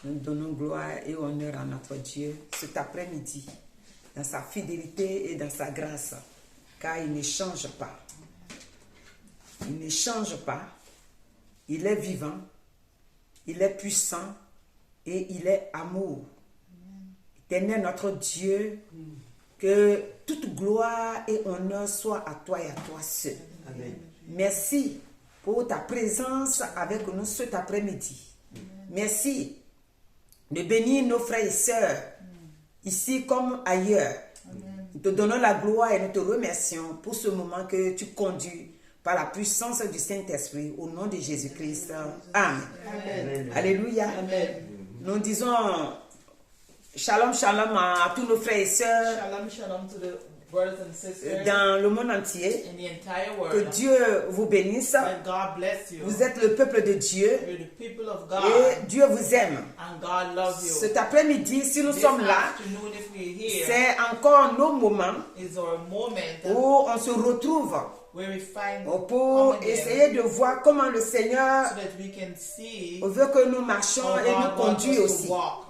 Nous donnons gloire et honneur à notre Dieu cet après-midi, dans sa fidélité et dans sa grâce, car il ne change pas. Il ne change pas. Il est vivant, il est puissant et il est amour. Éternel notre Dieu, que toute gloire et honneur soit à toi et à toi seul. Amen. Merci pour ta présence avec nous cet après-midi. Merci de bénir nos frères et sœurs, ici comme ailleurs. Amen. Nous te donnons la gloire et nous te remercions pour ce moment que tu conduis par la puissance du Saint-Esprit, au nom de Jésus-Christ. Amen. Amen. Alléluia. Amen. Nous disons shalom, shalom à tous nos frères et sœurs. Shalom, shalom to the brothers and sisters dans le monde entier. in the entire world. Que Dieu vous bénisse. That God bless you. Vous êtes le peuple de Dieu. You're the people of God. Et Dieu vous aime. And God loves you. Cet après-midi, si nous sommes là, afternoon, if we're here, c'est encore nos moments is our moment où on se retrouve where we find pour essayer de voir comment le Seigneur so that we can see veut que nous marchions how et nous God wants conduit us aussi to walk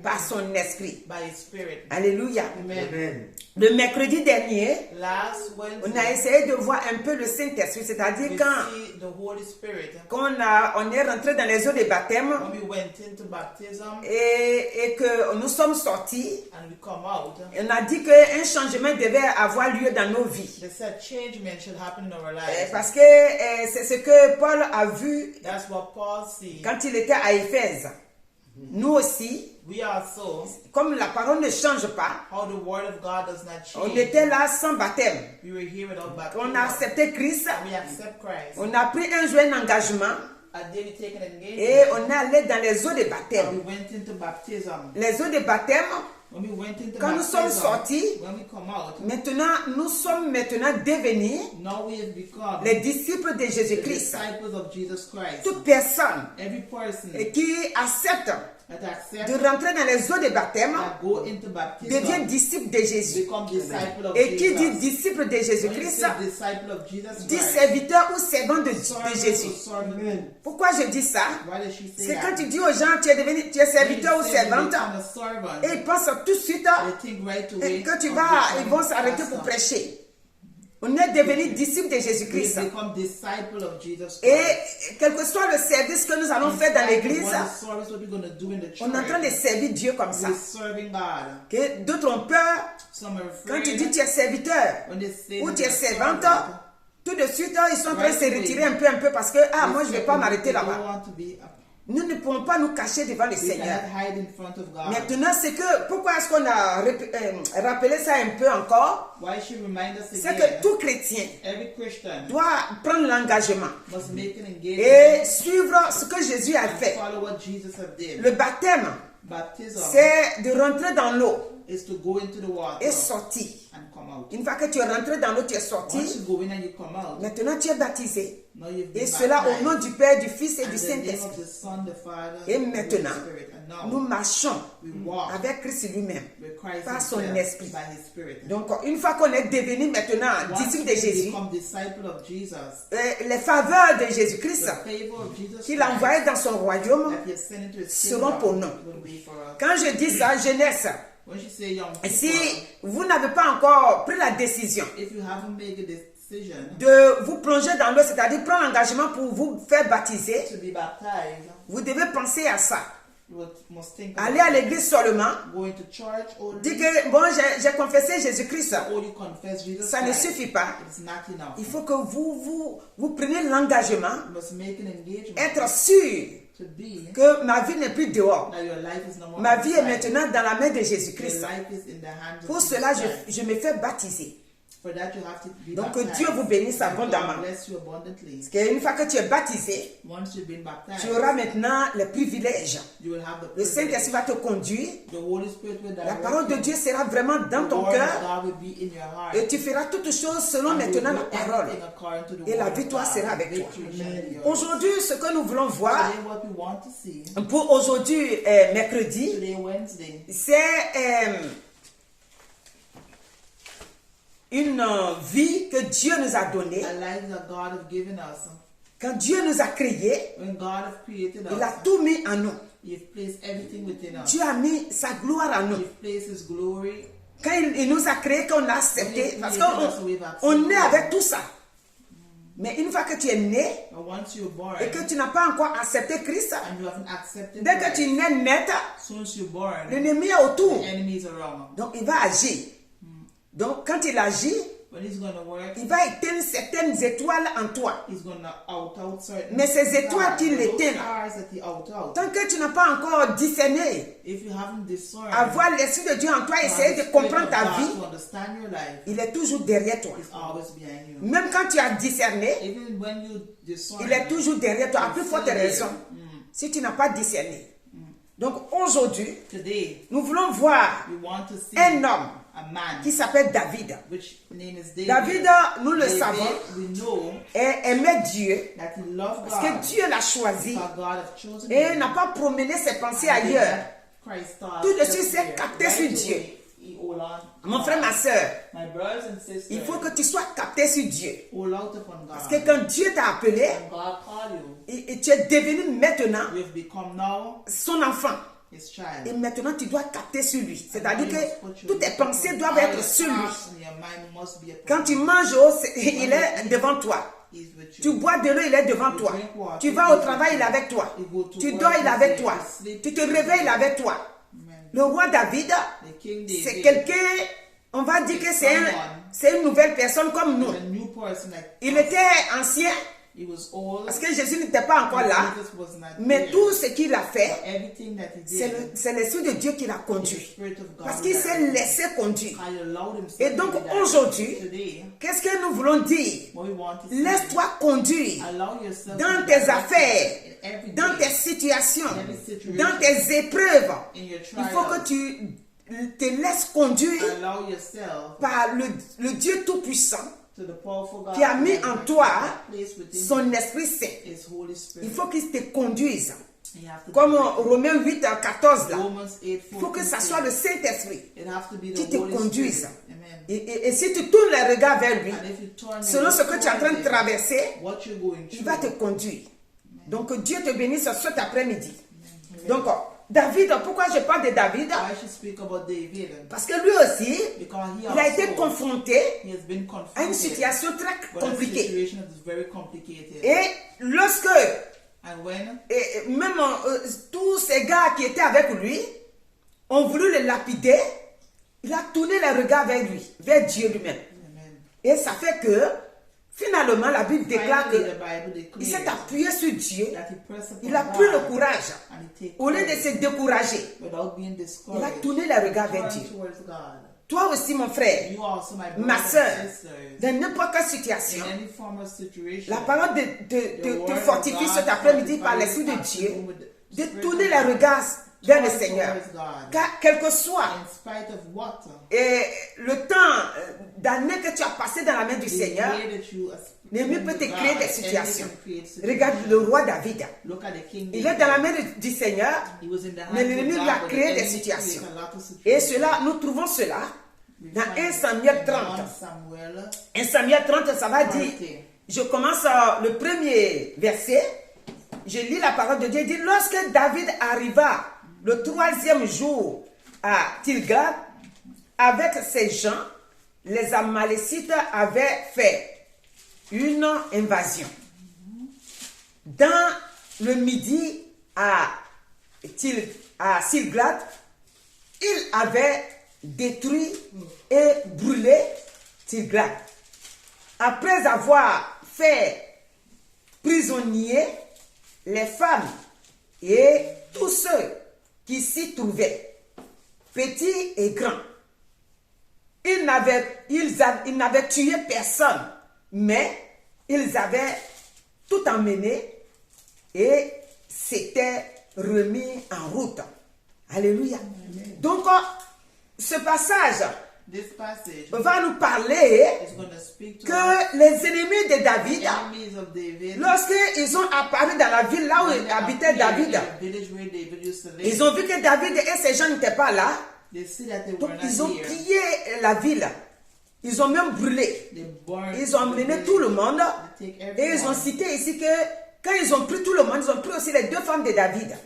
par son esprit. by His Spirit. Alléluia. Amen. Amen. Le mercredi dernier, Last on a Wednesday, essayé de voir un peu le Saint-Esprit, c'est-à-dire we quand see the Holy Spirit. on est rentré dans les eaux de baptême When we went into baptism et que nous sommes sortis, and we come out, on a dit qu'un changement devait avoir lieu dans nos vies. they said changement should happen in our lives. Parce que c'est ce que Paul a vu That's what Paul sees. quand il était à Éphèse. Nous aussi, We also, comme la parole ne change pas, how the word of God does not on change. était là sans baptême. We were here without baptism. On a accepté Christ, We accept Christ. on a pris un jour un engagement A daily taken engagement. et on est allé dans les eaux de And baptême. we went into baptism. Les eaux de baptême, When we went into quand nous baptism, sommes sortis, when we come out, nous sommes maintenant devenus now we have become les disciples de the Jésus-Christ. disciples of Jesus Christ. Toute personne Every person qui accepte that accepts de rentrer dans les eaux de baptême that go into baptism devient disciple de Jésus. become disciple of Et qui dit Jesus. disciple de When you Jésus-Christ, say disciple of Jesus dit Christ, serviteur ou servant de servant Jésus. or servant. Pourquoi je dis ça? Why does she say C'est that? quand tu dis aux gens tu es serviteur ou When you say you servante, become a servant, et ils pensent tout de suite they think right away que tu of vas, becoming ils vont s'arrêter pastor. pour prêcher. On est devenu disciple de We Jésus-Christ. become disciple of Jesus Christ. Et quel que soit le service que nous allons faire dans l'église, What the service, what we're going to do in the church, on est en train de servir Dieu comme ça. we're serving God. Que d'autres ont peur Some are quand afraid tu dis tu es serviteur when they say ou that tu es they're servante. servant. Tout de suite, ils sont en train de se retirer un peu parce que, moi je ne vais pas m'arrêter They don't là-bas. want to be Nous ne pouvons pas nous cacher devant le we Seigneur. cannot hide in front of God. Maintenant, c'est que, pourquoi est-ce qu'on a rappelé ça un peu encore? Why should remind us C'est again? que tout chrétien Every Christian doit prendre l'engagement must make an et engagement suivre ce que Jésus a and fait. follow what Jesus have did. Le baptême, Baptism c'est de rentrer dans l'eau is to go into the water et sortir. and come out. Une fois que tu es rentré dans l'eau, tu es sorti. Once you go in and you come out, Maintenant, tu es baptisé. now you've Et been cela au nom baptized. du Père, du Fils et In du the name of Saint-Esprit. the Son, the Father, Et and the Holy maintenant, Spirit. And nous now marchons we walk avec Christ lui-même, with Christ par son himself, esprit. by His Spirit. Donc, une fois qu'on est devenu maintenant Once disciple we de Jésus, become disciple of Jesus, les faveurs de the Jésus-Christ favor of Jesus qu'il a Christ envoyé dans son royaume that He has sent into His seront pour kingdom nous. will be for us. Quand je dis ça, jeunesse, When you say young people, si vous n'avez pas encore pris la décision if you haven't made a decision de vous plonger dans l'eau, c'est-à-dire prendre l'engagement pour vous faire baptiser, to be baptized, vous devez penser à ça. you must think Aller à l'église seulement, going to church only, dire que bon, j'ai confessé Jésus-Christ, only confess Jesus ça ne Christ. suffit pas. It's not enough. Il faut que vous preniez l'engagement, You must make an engagement être sûr to be que ma vie n'est plus dehors. that your life is no more Ma vie est outside. maintenant dans la main de Your Jésus-Christ. life is in the hands Pour of cela, Jesus Christ. je me fais baptiser. For that you have to be Donc, baptized. Dieu vous bénisse And abondamment. God bless you abundantly. Parce qu'une fois que tu es baptisé, Once you've been baptized, tu auras maintenant les privilèges. you will have the Le privilege. Saint-Esprit va te conduire. The Holy Spirit will La direct parole de you. Dieu sera vraiment dans The ton word of cœur. God will be in your heart. Et tu feras toutes choses selon And maintenant you la will do parole. everything according to the Et la word of victoire God. sera avec toi. Victory shall be yours. Aujourd'hui, ce que nous voulons voir, Today what we want to see, pour aujourd'hui, mercredi, today Wednesday, c'est une vie que Dieu nous a donnée. a life that God has given us. Quand Dieu nous a créés, When God has created il a us, tout mis en nous. You've placed everything within us. Dieu a mis sa gloire en nous. You've placed His glory. Quand il nous a créés, qu'on a accepté, parce qu'on est avec tout ça. Mais une fois que tu es né But once you're born, et que tu n'as pas encore accepté Christ, and you haven't accepted dès que Christ, tu nais net, as soon as you're born, l'ennemi est autour. the enemy is around. Donc il va agir. Donc quand il agit, When he's going to work, il va éteindre certaines étoiles en toi. he's going to out certain Mais ces étoiles stars. qui Those l'éteignent, stars that he out. tant que tu n'as pas encore discerné, If you haven't discerned, avoir l'esprit de Dieu en toi, essayer de comprendre ta vie, to understand your life, il est toujours derrière toi. is always behind you. Même quand tu as discerné, Even when you discern, il est toujours derrière toi, à plus forte raison, si tu n'as pas discerné. Donc aujourd'hui, today, nous voulons voir we want to see un homme a man, qui s'appelle David. which name is David. David, nous le David, savons, we know aimait Dieu that he loved parce God. que Dieu l'a choisi Because God has chosen et him. n'a pas promené ses pensées And ailleurs. then Christ thought Tout de suite, elsewhere. c'est capté sur Right Dieu. away, he hold on. Mon frère, ma soeur, My brothers and sisters, il faut que tu sois capté sur Dieu. hold out upon God. Parce que quand Dieu t'a appelé, When God called you, et tu es devenu maintenant you have become now son enfant. his child. Et maintenant, tu dois capter sur lui. C'est-à-dire que toutes tes pensées doivent être sur lui. Quand tu manges, il est devant toi. Tu bois de l'eau, il est devant toi. Tu vas au travail, il est avec toi. Tu dors, il est avec toi. Tu te réveilles, il est avec toi. Le roi David, c'est quelqu'un, on va dire que c'est une nouvelle personne comme nous. Il était ancien, parce que Jésus n'était pas encore là. Mais tout ce qu'il a fait, c'est l'Esprit de Dieu qui l'a conduit. Parce qu'il s'est laissé conduire. Et donc aujourd'hui, qu'est-ce que nous voulons dire? Laisse-toi conduire dans tes affaires, dans tes situations, dans tes épreuves. Il faut que tu te laisses conduire par le Dieu Tout-Puissant qui a mis en toi son Esprit Saint. Il faut qu'il te conduise. Comme Romains 8, 14 là. Il faut que ça soit le Saint-Esprit qui te conduise. Et si tu tournes les regards vers lui, selon ce que tu es en train de traverser, il va te conduire. Donc Dieu te bénisse cet après-midi. Donc David, pourquoi je parle de David? Parce que lui aussi, il a été confronté à une situation très compliquée. Et lorsque, même tous ces gars qui étaient avec lui ont voulu le lapider, il a tourné les regards vers lui, vers Dieu lui-même. Et ça fait que, finalement, la Bible déclare qu'il s'est appuyé sur Dieu. Il a pris le courage. Au lieu de se décourager, il a tourné les regards vers Dieu. Toi aussi, mon frère, ma soeur, dans n'importe quelle situation, la parole te fortifie cet après-midi par l'Esprit de Dieu, de tourner les regards vers le Seigneur. Car quel que soit le temps d'année que tu as passé dans la main du Seigneur, l'ennemi peut te créer des situations. Regarde le roi David. Il est dans la main du Seigneur, mais l'ennemi lui a créé des situations. Et cela, nous trouvons cela dans 1 Samuel 30. 1 Samuel 30, ça va dire, je commence le premier verset, je lis la parole de Dieu, il dit, lorsque David arriva le 3e jour à Tilgad, avec ses gens, les Amalécites avaient fait une invasion. Dans le midi à Tilgad, ils avaient détruit et brûlé Tilgad. Après avoir fait prisonniers les femmes et tous ceux qui s'y trouvaient, petits et grands. Ils n'avaient tué personne, mais ils avaient tout emmené et s'étaient remis en route. Alléluia. Amen. Donc, ce passage va nous parler que les ennemis de David, lorsqu'ils ont apparu dans la ville là où habitait David, ils ont vu que David et ses gens n'étaient pas là. Donc ils ont pillé la ville. Ils ont même brûlé. Ils ont emmené tout le monde. Et ils ont cité ici que quand ils ont pris tout le monde, ils ont pris aussi les 2 femmes de David.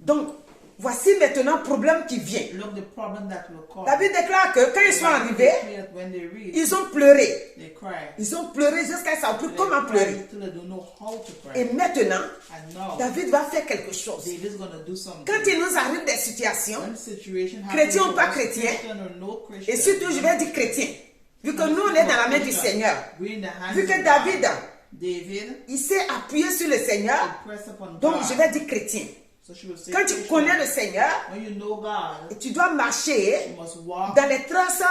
Donc, voici maintenant le problème qui vient. Look, the problem that will come. La Bible déclare que quand ils sont arrivés, When they read, ils ont pleuré. they cry. Ils ont pleuré jusqu'à ça plus They comment cry pleurer. until they don't know how to cry. Et maintenant, And now, David va faire quelque chose. David's going to do something. Quand il nous arrive des situations, When situation happens chrétien ou to pas us, chrétien, Christian or no Christian, et surtout je vais dire chrétien, vu que nous on est dans la main du Seigneur, we're in the hands vu que of David, God. David, il s'est appuyé sur le Seigneur, he pressed upon donc God. je vais dire chrétien. So she will say, Quand tu Christian, connais le Seigneur, when you know God, tu dois marcher you must walk dans les traces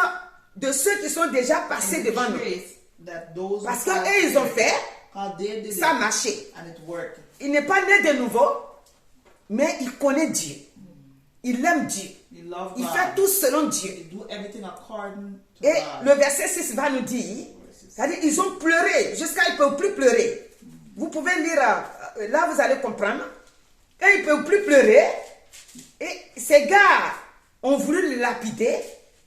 de ceux qui sont déjà passés in the devant nous. trace that those who Parce passed qu'eux, ils ont there, fait, how they did ça a it, marché. and it worked. Il n'est pas né de nouveau, mais il connaît Dieu. Il aime Dieu. He loved Il God. fait tout selon Dieu. They do everything according to Et God. le verset 6 va nous dire, c'est-à-dire ils ont pleuré jusqu'à ils ne peuvent plus pleurer. Vous pouvez lire, là vous allez comprendre. Quand ils ne peuvent plus pleurer, et ces gars ont voulu le lapider,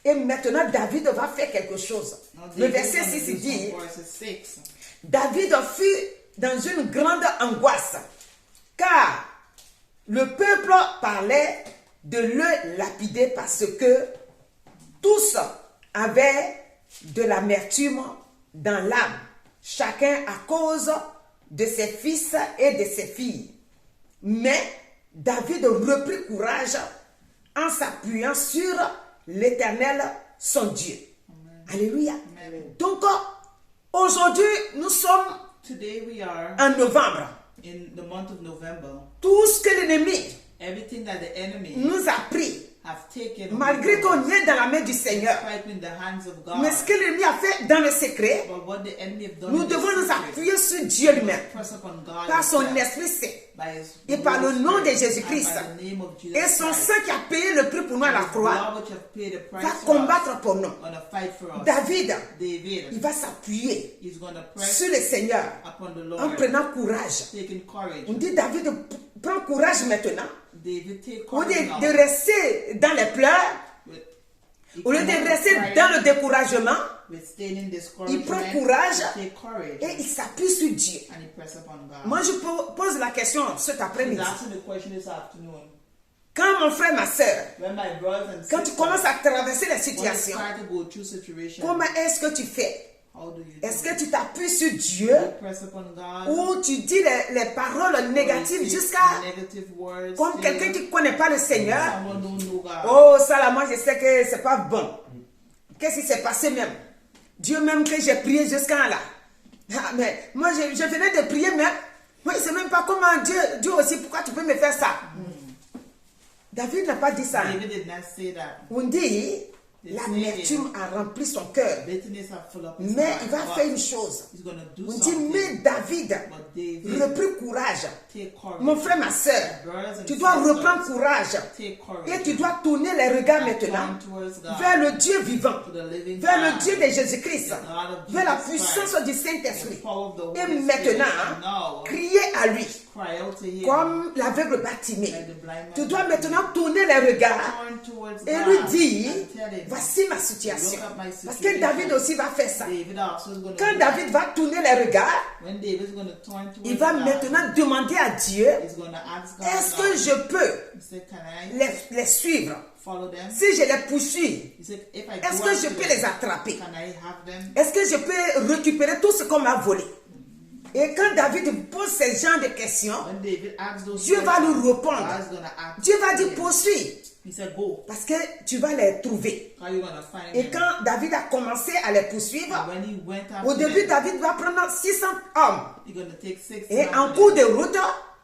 et maintenant David va faire quelque chose. Now, Le David's verset gonna 6 do dit, some verses 6. David fut dans une grande angoisse, car le peuple parlait de le lapider parce que tous avaient de l'amertume dans l'âme, chacun à cause de ses fils et de ses filles. Mais David reprit courage en s'appuyant sur l'Éternel, son Dieu. Alléluia. Amen. Donc, aujourd'hui, nous sommes Today we are en novembre. in the month of November. Tout ce que l'ennemi Everything that the enemy nous a pris, have taken, malgré qu'on est dans la main du Seigneur, despite in the hands of God. mais ce que l'ennemi a fait dans le secret, But what the enemy have done, nous in the devons nous secret, appuyer sur Dieu lui-même, press upon God par son himself, Esprit Saint by his et par le Holy nom de Spirit, Jésus-Christ. and by the name of Jesus Et son Christ. sang qui a payé le prix pour nous à la His croix blood which have paid the price va for us, combattre pour nous. gonna fight for us. David, David, il va s'appuyer he's gonna press sur le Seigneur upon the en Lord, prenant courage. taking courage. On dit David, prends courage maintenant. David, take Au lieu courage now. de rester dans les pleurs, With- au lieu he de cannot rester cry dans le découragement, with staying in il prend discouragement, courage take courage, et il s'appuie sur Dieu. and he press upon God. Moi, je pose la question cet He's après-midi. asking the question this afternoon. Quand mon frère, ma soeur, When my brothers and quand tu sisters, commences à traverser les when they situations, start to go through situations, comment est-ce que tu fais? how do you Est-ce do que it? tu t'appuies sur Dieu You press upon God, ou tu dis les paroles négatives you say jusqu'à negative words, comme say, quelqu'un qui ne connaît pas le Seigneur? someone don't know God. Oh, ça là, moi je sais que c'est pas bon. Qu'est-ce qui s'est passé même? Dieu même que j'ai prié jusqu'à là. Ah, mais moi je venais de prier même. Moi je ne sais même pas comment Dieu aussi, pourquoi tu peux me faire ça? David n'a pas dit ça. David did not say that. On dit, l'amertume a rempli son cœur. Bitterness have filled up his Mais heart, il va but faire une chose. he's gonna do On dit, something. mais David, But David, repris courage. take courage. Mon frère, ma soeur, Brothers and tu dois sisters, reprendre courage. take courage. Et tu dois tourner les regards And maintenant turn towards God, vers le Dieu vivant, to the living vers le God, Dieu de Jésus-Christ, the God of vers la Jesus puissance Christ, du the Saint-Esprit. power of the Et Holy Spirit. maintenant, And now, crier à lui, cry out to him, comme l'aveugle Bartimée. like the blind man. Tu dois maintenant tourner les regards Turn towards et God lui dire, and tell him, voici ma situation. look at my Parce que situation. David aussi va faire ça. David also is gonna Quand do David va tourner les regards, that. When David is going to turn towards il va God, maintenant demander à Dieu, he's going to ask God, est-ce now, que je peux he said, can I les suivre? follow them? Si je les poursuis, He said, if I est-ce go que after je peux them, les attraper? can I have them? Est-ce que je peux récupérer tout ce qu'on m'a volé? Et quand David pose ce genre de questions, When David asks those Dieu va questions, lui répondre. God's going to ask Dieu va dire him. poursuis, He said, go. parce que tu vas les trouver. How you going to find Et them? quand David a commencé à les poursuivre, And when he went after au début, them, David va prendre 600 hommes. he's going to take 6 Et en cours de route,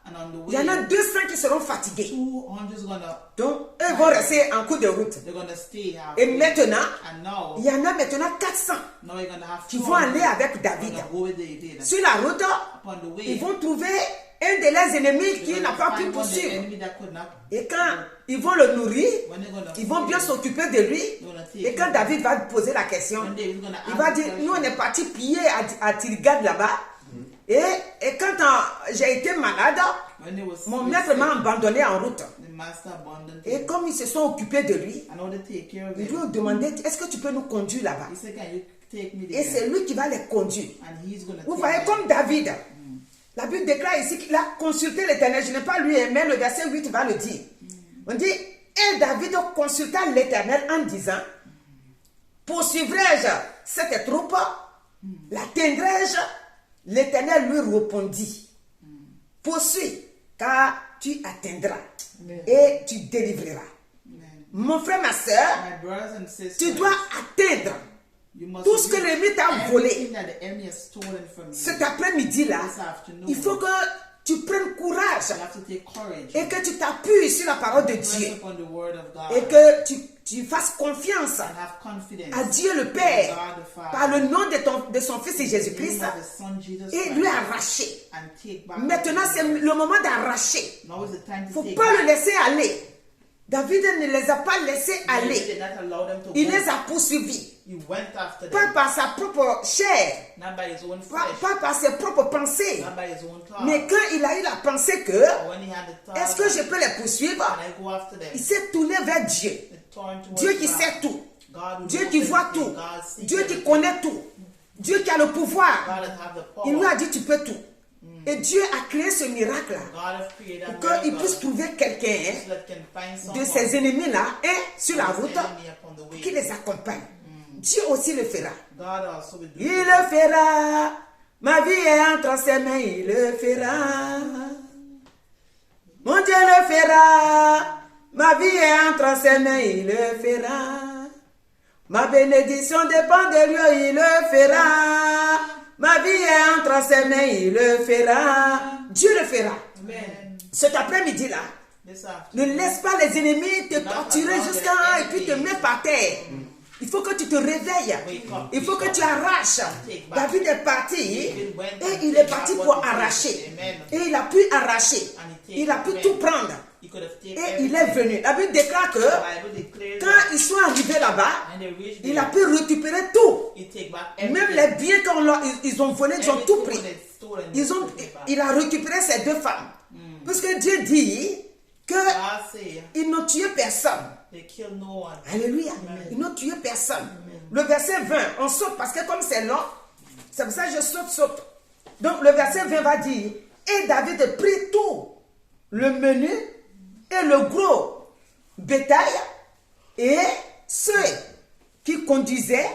and on the il y en a way, 200 qui seront fatigués. 200 is going to, Donc, eux vont rester en cours de route. they're going to stay Et halfway. maintenant, And now, il y en a maintenant 400 now you're going to have qui 200 vont aller avec who David. are going to go with David. Sur la route, Upon the way, ils vont trouver un de leurs ennemis qui they're n'a going pas to pu find one, the poursuivre. enemy that could not. Et quand ils vont le nourrir, When they're going to ils vont bien feed him, s'occuper de lui. Et quand David va poser la question, when David's going to il ask va the dire, question, nous on est parti piller à Tirgad là-bas. Et quand j'ai été malade, when they was mon sick, maître m'a abandonné en route. the master abandoned Et him. comme ils se sont occupés de lui, I know they take care of ils lui him. ont demandé, est-ce que tu peux nous conduire là-bas? He said, can you take me Et there? c'est lui qui va les conduire. And he's going to Vous take voyez, them. comme David, la Bible déclare ici qu'il a consulté l'Éternel. Je n'ai pas lu, mais le verset 8 va le dire. On dit, et David consulta l'Éternel en disant, poursuivrai-je cette troupe? L'atteindrai-je? L'Éternel lui répondit, poursuis, car tu atteindras et tu délivreras. Mon frère, ma soeur, My brothers and sisters, tu dois atteindre you must tout ce que reach l'ennemi t'a volé. everything that the enemy has stolen from you. Cet après-midi-là, This afternoon, il faut que tu prennes courage you have to take courage. et que tu t'appuies sur la parole de Press Dieu upon the word of God et que tu fasses confiance and have confidence à Dieu le in Père God the Father. par le nom de son Fils In the Jésus-Christ name of the Son Jesus et lui Christ, arracher. and take back Maintenant, what c'est you le moment d'arracher. have. Now is the time Il ne to faut take pas le back. laisser aller. David ne les a pas laissés David aller. did not allow them to Il go. les a poursuivis. He went after Pas them, par sa propre chair, not by his own pas, flesh, pas par ses propres pensées. not by his own thought. Mais quand il a eu la pensée que, But when he had the thought, est-ce que je peux les poursuivre? can I go after them? Il s'est tourné vers Dieu. He turned towards Dieu qui God. sait tout. God who Dieu knows qui voit everything. tout. God sees Dieu qui everything. connaît tout. Dieu qui a le pouvoir. God that have the power. Il lui a dit, tu peux tout. Et Dieu a créé ce miracle-là God has created a pour qu'il miracle puisse trouver quelqu'un so that can find de someone ses ennemis-là sur la his route enemy upon the way. qui les accompagne. Dieu aussi le fera. God also will do Il it. le fera. Ma vie est entre ses mains, il le fera. Mon Dieu le fera. Ma vie est entre ses mains, il le fera. Ma bénédiction dépend de lui, il le fera. Ma vie est entre ses mains, il le fera. Dieu le fera. Amen. Cet après-midi-là, This afternoon, ne laisse pas les ennemis te torturer jusqu'à et puis te mettre par terre. Il faut que tu te réveilles. Il faut que tu arraches. David est parti et il est parti pour arracher. Et il a pu arracher. Il a pu tout prendre. he could have Et taken il est venu. La Bible déclare que The Bible declares quand that ils sont arrivés là-bas, when they reached il there, a pu récupérer tout. he take back Même everything. les biens qu'ils ont volés, ils ont tout pris. Stolen, Il a récupéré ces deux femmes. Puisque Dieu dit God say qu'ils n'ont tué personne. they kill no one. Alléluia. Ils n'ont tué personne. Le verset 20, on saute parce que comme c'est long, c'est pour ça que je saute. Donc le verset 20 va dire, et David prit tout, le menu et le gros bétail et ceux qui conduisaient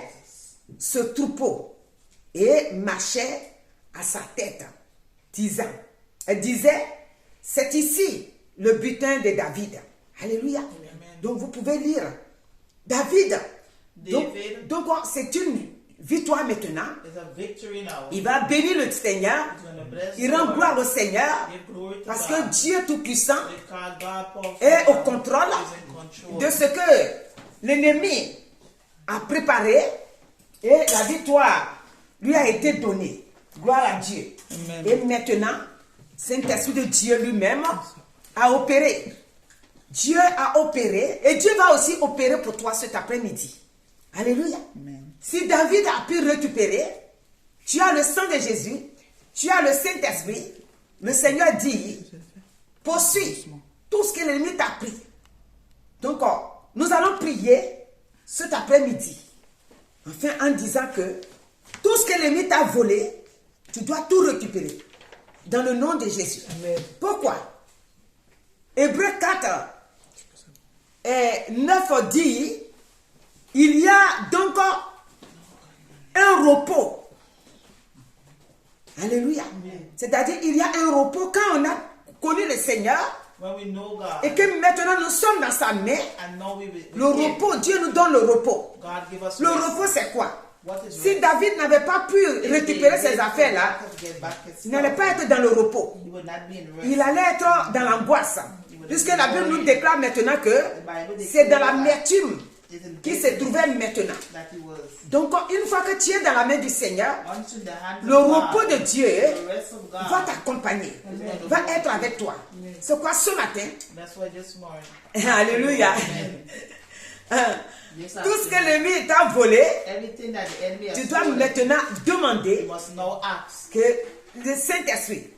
ce troupeau et marchaient à sa tête, disait, c'est ici le butin de David. Alléluia. Donc vous pouvez lire. David. Donc c'est une victoire maintenant. It's a victory now. Il va bénir le Seigneur. He's going to bless Il the rend Lord. gloire au Seigneur. Give glory to Parce God. que Dieu Tout-Puissant Because God powerful est au God contrôle is in control. de ce que l'ennemi a préparé et la victoire lui a été donnée. Gloire à Dieu. Amen. Et maintenant, Saint-Esprit de Dieu lui-même a opéré. Dieu a opéré et Dieu va aussi opérer pour toi cet après-midi. Alléluia. Amen. Si David a pu récupérer, tu as le sang de Jésus, tu as le Saint-Esprit, le Seigneur dit, poursuis tout ce que l'ennemi t'a pris. Donc, nous allons prier cet après-midi, enfin en disant que tout ce que l'ennemi t'a volé, tu dois tout récupérer dans le nom de Jésus. Amen. Pourquoi? Hébreux 4 et 9 dit, il y a donc un repos. Alléluia. C'est-à-dire, il y a un repos quand on a connu le Seigneur When we know God et que maintenant nous sommes dans sa main. and know we Le repos, Dieu nous donne le repos. God give us Le rest. repos, c'est quoi? What is Si rest? David n'avait pas pu récupérer ses affaires-là, il n'allait pas être dans le repos. He would not be in rest. Il allait être dans l'angoisse. Puisque la Bible nous déclare maintenant que c'est dans l'amertume qui se trouvait maintenant. That he was. Donc, une fois que tu es dans la main du Seigneur, Unto the hand le of God, repos de Dieu the rest of God. va t'accompagner, va être avec toi. C'est quoi ce matin? That's why this morning. Alléluia. This Tout ce que afternoon, l'ennemi t'a volé, everything that the enemy has tu dois stolen, maintenant you demander must now ask que le Saint-Esprit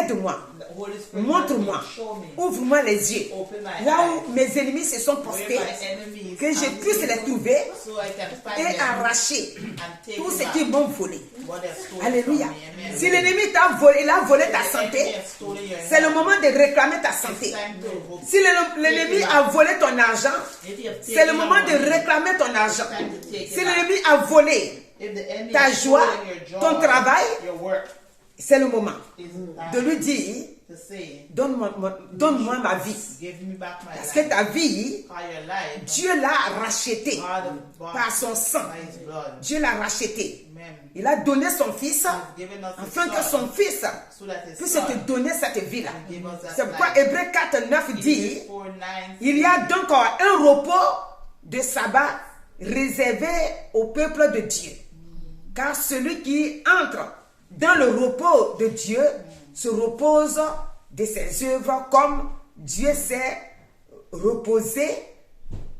Aide-moi. The Holy Spirit, Montre-moi. show me. Ouvre-moi les yeux. Open my Là eyes. où mes ennemis se sont Where postés, my enemies que je are puisse les trouver so I can find et them arracher and take tout them ce qu'ils back. m'ont volé. What they have stolen Alléluia. from me. Amen. Si l'ennemi t'a volé, il a volé ta If the enemy santé, has stolen your c'est le health, moment de réclamer ta it's santé. time to Si l'ennemi a volé ton argent, If you have c'est taken le moment my de money, réclamer ton argent. it's time to take Si it back. l'ennemi a volé If the enemy ta has joie, stolen your joy, ton travail, your work, c'est le moment it's de time lui dire, to say, donne-moi ma vie. give me back my Parce life. que ta vie, By your life, Dieu l'a rachetée God has bought par son sang. by his blood. Dieu l'a rachetée. Amen. Il a donné son fils He's given us his afin que son, son fils so that his puisse son te donner cette vie-là. give us that C'est pourquoi life. Hébreux 4, 9 dit, Hebrews 4:9 il y a donc un repos de sabbat réservé au peuple de Dieu. Car celui qui entre dans le repos de Dieu se repose de ses œuvres comme Dieu s'est reposé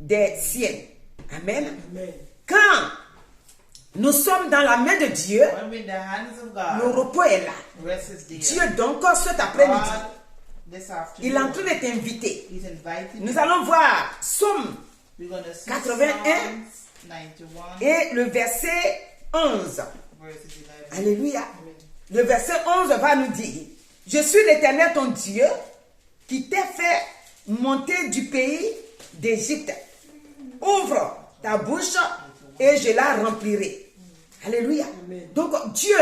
des siennes. Amen. Quand nous sommes dans la main de Dieu, When we're in the hands of le God, repos est là. rest is there. Dieu donc cet après-midi, God, this il est en train afternoon, de t'inviter. he's invited Nous you. allons voir Somme We're going to see 81 Psalms 91, et le verset 11. verses 11. Alléluia. Le verset 11 va nous dire, je suis l'Éternel ton Dieu qui t'ai fait monter du pays d'Égypte. Ouvre ta bouche et je la remplirai. Alléluia. Donc Dieu,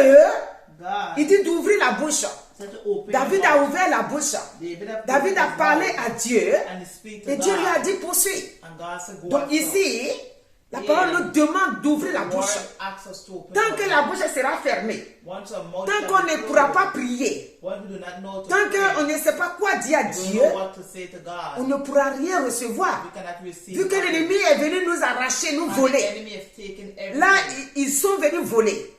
God il dit d'ouvrir la bouche. said to open David your a mouth. ouvert la bouche. David David a parlé à Dieu and he speak to et Dieu lui a God. dit poursuis. And God said, go Donc after. ici, la parole nous demande d'ouvrir la The word bouche. asks us to open Tant our que mouth. la bouche sera fermée, Once our mouth tant shall qu'on be ne closed, pourra pas prier, when we do not know to tant pray, qu'on ne sait pas quoi dire à we don't Dieu, know what to say to on God. ne pourra rien recevoir. We cannot receive. Vu que nothing. l'ennemi est venu nous arracher, nous And the voler. enemy has taken everything. Là, ils sont venus voler.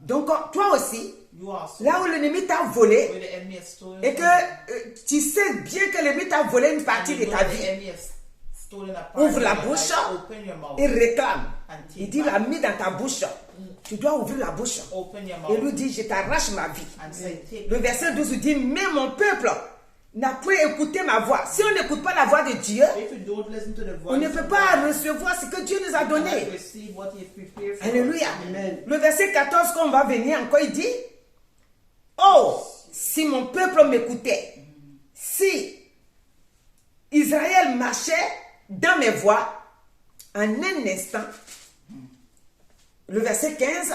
Donc, toi aussi, You also, là où l'ennemi t'a volé, where the enemy has stolen et que from you, tu sais bien que l'ennemi t'a volé une and partie you de know ta the vie, enemy has stolen a part ouvre of la your bouche life, open your mouth. et réclame. And take Il dit, back. l'a mis dans ta bouche. Tu dois ouvrir la bouche. Open your Et mouth lui dit, je t'arrache ma vie. and say, take Le verset 12 dit, mais mon peuple n'a point écouté ma voix. Si on n'écoute pas la voix de Dieu, If you don't listen to the voice on ne peut of pas God, recevoir ce que Dieu nous a you cannot donné. receive what he has prepared for Alléluia. us. Amen. Le verset 14, quand on va venir encore, il dit, oh, si mon peuple m'écoutait, si Israël marchait dans mes voies, en un instant, le verset 15,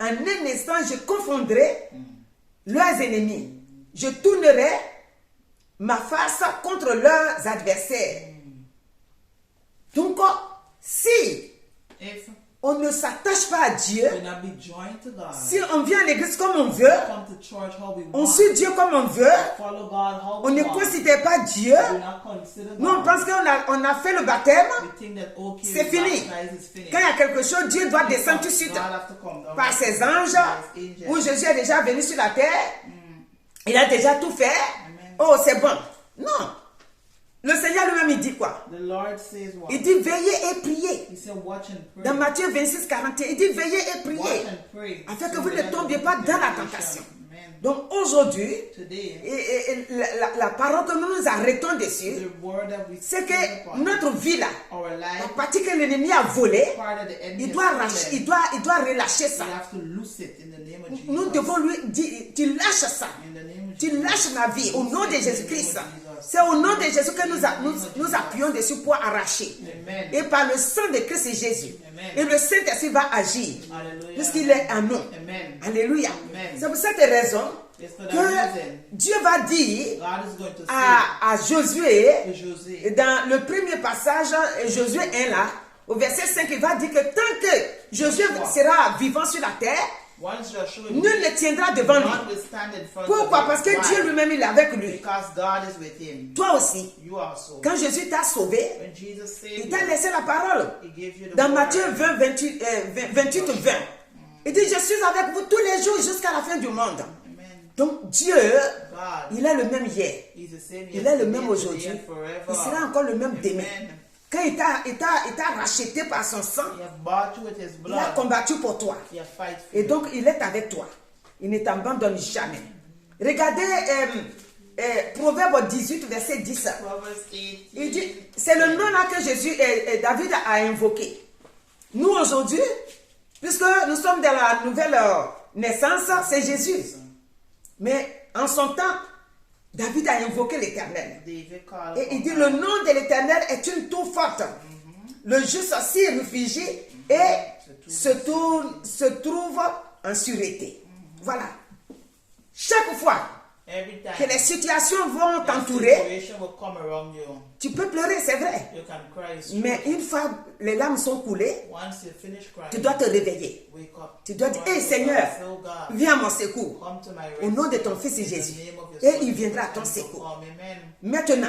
en un instant, je confondrai leurs ennemis. Je tournerai ma face contre leurs adversaires. Donc, si If on ne s'attache pas à Dieu, we not be joined to God, si on vient à l'église comme on veut, come to church how we on want, suit Dieu comme on veut, follow God how on we ne want, considère pas Dieu, do not consider nous on God. pense qu'on a fait le baptême, We think that okay, c'est we fini. baptized, it's finished. Quand il y a quelque chose, Dieu doit descendre tout de suite God have to come down par ses by anges, his angels. où Jésus est déjà venu sur la terre, il a déjà tout fait, oh c'est bon. Non, le Seigneur lui-même il dit quoi? The Lord says what? Il dit veillez et priez. He said watch and pray. Dans Matthieu 26, 41, il dit veillez et Watch priez, and pray. afin que So vous ne that tombiez you pas don't dans la temptation. tentation. Amen. Donc aujourd'hui, Today, et la parole que nous nous arrêtons dessus, the word that we c'est speak que upon, notre vie là, our la life, partie que l'ennemi a volée, part of the enemy il has doit, stolen. il doit relâcher ça. We have to loose it in the name of Jesus. Nous devons lui dire, tu lâches ça. In the name of Tu Jesus. lâches ma vie au nom de Jésus-Christ. C'est au nom de Jésus que nous appuyons dessus pour arracher. Amen. Et par le sang de Christ Jésus. Amen. Et le Saint-Esprit va agir. Hallelujah. Puisqu'il est en nous. Amen. Alléluia. Amen. C'est pour cette raison It's for that que reason Dieu va dire God is going to say à Josué, to José, dans le premier passage, Josué 1 là, au verset 5, il va dire que tant que Josué sera vivant sur la terre, once Joshua nul ne tiendra devant lui. God will stand in front Pourquoi? of Parce him. que Why? Dieu lui-même il est avec lui. Because God is with him. Toi aussi, You also. quand Jésus t'a sauvé, When Jesus saved il t'a you, laissé la parole. he gave you the Dans word. Matthieu 28-20, il dit, je suis avec vous tous les jours jusqu'à la fin du monde. Amen. Donc Dieu, God, il est le même hier. he's the same Il est le yesterday, même today, aujourd'hui. and forever. Il sera encore le même demain. Amen. Quand il t'a racheté par son sang, He has bought you with his il a blood. combattu pour toi. He has fight for Et you. donc il est avec toi. Il ne t'abandonne jamais. Regardez Proverbe 18, verset 10. Proverbs 18. Il dit, c'est le nom là que David a invoqué. Nous aujourd'hui, puisque nous sommes dans la nouvelle naissance, c'est Jésus. Mais en son temps, David a invoqué l'Éternel. David called Et il dit, upon le nom de l'Éternel est une tour forte. Le juste s'y réfugie et se trouve en sûreté. Voilà. Chaque fois every time. que les situations vont that t'entourer, situation will come around you. tu peux pleurer, c'est vrai. You can cry. It's true. Mais une fois les larmes sont coulées, Once you finish crying, tu dois te réveiller. wake up. Tu dois dire, Cry hey to Seigneur, God, say, oh God, viens à mon secours. come to my Au nom de rescue. ton Fils In the Jésus. name of your Et Son, il viendra à ton Jesus, secours. Amen. Maintenant,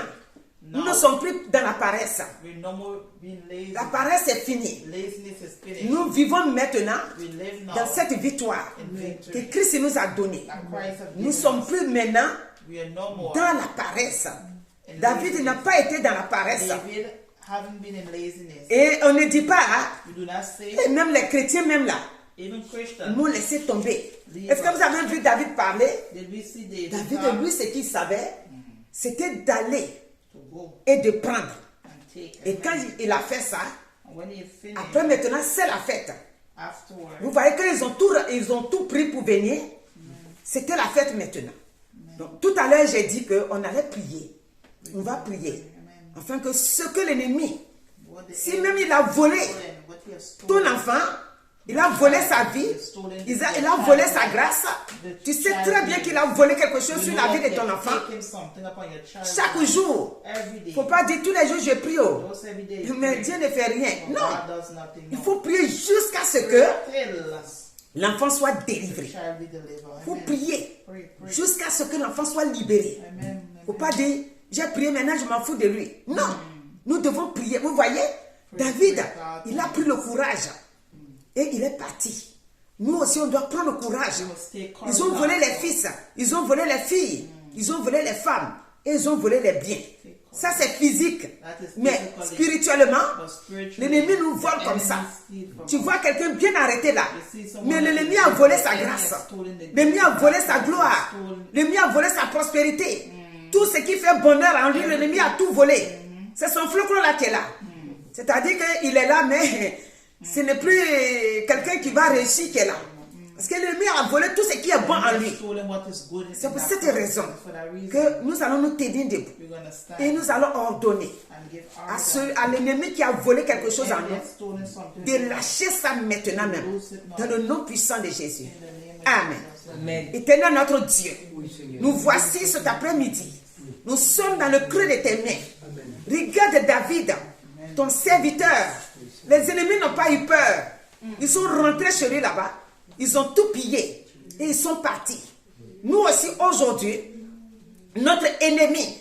nous ne sommes plus dans la paresse. We no more being lazy. La paresse est finie. Laziness is finished. Nous vivons maintenant We live now dans cette victoire in victory. que Christ nous a donnée. that Christ has Nous given ne sommes us. plus maintenant We are no more. dans la paresse. David n'a pas été dans la paresse. David haven't been in laziness. Et on ne dit pas, hein, We do not say, et même les chrétiens, même là, even Christians, nous laisser tomber. Est-ce que vous avez vu David parler? did we see David David, come lui, ce qu'il savait, c'était d'aller to go et de prendre. and take? Et quand il a fait ça, And when he finished, après maintenant, c'est la fête. afterward, Vous voyez qu'ils ont tout pris pour venir. C'était la fête maintenant. Donc, tout à l'heure, j'ai dit qu'on allait prier. On va prier. Afin que ce que l'ennemi, what the si même il a volé what he has ton stolen, enfant, il a volé sa vie, il a volé sa grâce, tu sais très bien qu'il a volé quelque chose sur la vie de ton enfant. taken something upon your child. Chaque jour, Every il day. ne faut pas dire tous les jours je prie. Oh. Those every day. Mais Dieu ne fait rien. God Non, does nothing. il No. faut prier jusqu'à ce que Till us l'enfant soit the délivré. child be delivered. Il faut Amen. prier Pray, pray. jusqu'à ce que l'enfant soit libéré. Amen. Il ne faut pas dire, j'ai prié, maintenant je m'en fous de lui. Non, nous devons prier. Vous voyez, David, il a pris le courage et il est parti. Nous aussi, on doit prendre le courage. Ils ont volé les fils, ils ont volé les filles, ils ont volé les femmes et ils ont volé les biens. Ça, c'est physique. Mais spirituellement, l'ennemi nous vole comme ça. Tu vois quelqu'un bien arrêté là. Mais l'ennemi a volé sa grâce. L'ennemi a volé sa gloire. L'ennemi a volé sa prospérité. Tout ce qui fait bonheur en lui, l'ennemi a tout volé. C'est son flocon là qui est là. C'est-à-dire qu'il est là, mais ce n'est plus quelqu'un qui va réussir qui est là. Parce que l'ennemi a volé tout ce qui est bon en lui. C'est pour cette raison que nous allons nous tenir debout. Et nous allons ordonner à l'ennemi qui a volé quelque chose en nous de lâcher ça maintenant même. Dans le nom puissant de Jésus. Amen. Éternel notre Dieu, nous voici cet après-midi. Nous sommes dans le creux de tes mains. Regarde David, ton serviteur. Les ennemis n'ont pas eu peur. Ils sont rentrés chez lui là-bas. Ils ont tout pillé. Et ils sont partis. Nous aussi aujourd'hui, notre ennemi,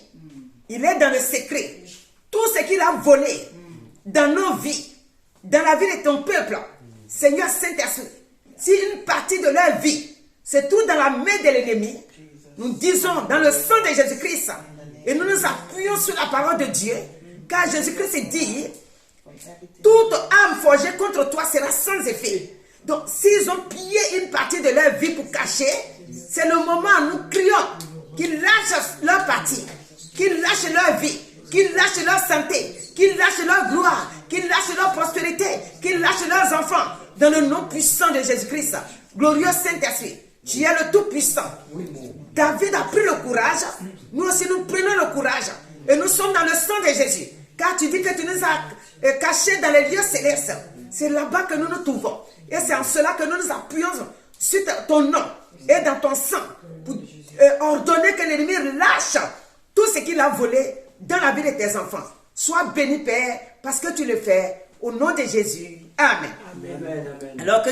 il est dans le secret. Tout ce qu'il a volé dans nos vies, dans la vie de ton peuple, Seigneur Saint-Esprit, si une partie de leur vie se trouve dans la main de l'ennemi, nous disons dans le sang de Jésus-Christ, et nous nous appuyons sur la parole de Dieu, car Jésus-Christ dit, toute âme forgée contre toi sera sans effet. Donc, s'ils ont pillé une partie de leur vie pour cacher, c'est le moment où nous crions qu'ils lâchent leur partie, qu'ils lâchent leur vie, qu'ils lâchent leur santé, qu'ils lâchent leur gloire, qu'ils lâchent leur prospérité, qu'ils lâchent leurs enfants. Dans le nom puissant de Jésus-Christ, glorieux Saint-Esprit, tu es le Tout-Puissant. David a pris le courage, nous aussi nous prenons le courage. Et nous sommes dans le sang de Jésus. Car tu dis que tu nous as cachés dans les lieux célestes. C'est là-bas que nous nous trouvons. Et c'est en cela que nous nous appuyons sur ton nom et dans ton sang pour ordonner que l'ennemi lâche tout ce qu'il a volé dans la vie de tes enfants. Sois béni, Père, parce que tu le fais au nom de Jésus. Amen. Amen. Alors que